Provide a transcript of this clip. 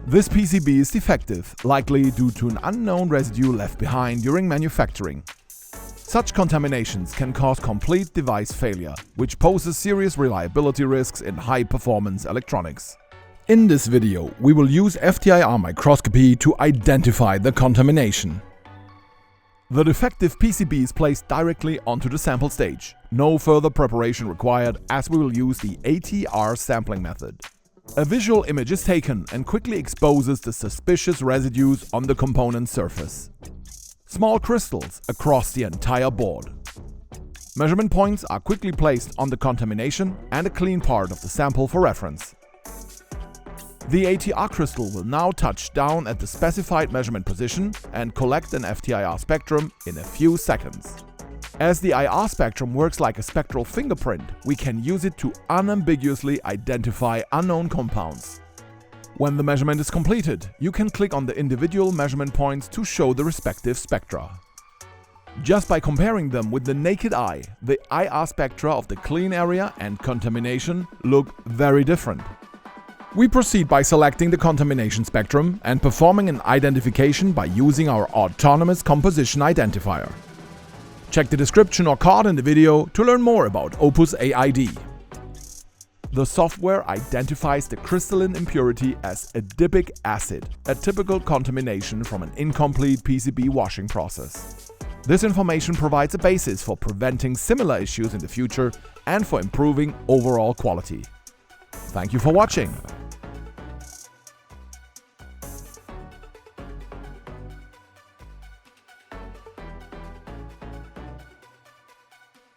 This PCB is defective, likely due to an unknown residue left behind during manufacturing. Such contaminations can cause complete device failure, which poses serious reliability risks in high-performance electronics. In this video, we will use FTIR microscopy to identify the contamination. The defective PCB is placed directly onto the sample stage. No further preparation required, as we will use the ATR sampling method. A visual image is taken and quickly exposes the suspicious residues on the component surface. Small crystals across the entire board. Measurement points are quickly placed on the contamination and a clean part of the sample for reference. The ATR crystal will now touch down at the specified measurement position and collect an FTIR spectrum in a few seconds. As the IR spectrum works like a spectral fingerprint, we can use it to unambiguously identify unknown compounds. When the measurement is completed, you can click on the individual measurement points to show the respective spectra. Just by comparing them with the naked eye, the IR spectra of the clean area and contamination look very different. We proceed by selecting the contamination spectrum and performing an identification by using our autonomous composition identifier. Check the description or card in the video to learn more about OPUS A.I.D. The software identifies the crystalline impurity as adipic acid, a typical contamination from an incomplete PCB washing process. This information provides a basis for preventing similar issues in the future and for improving overall quality. Thank you for watching.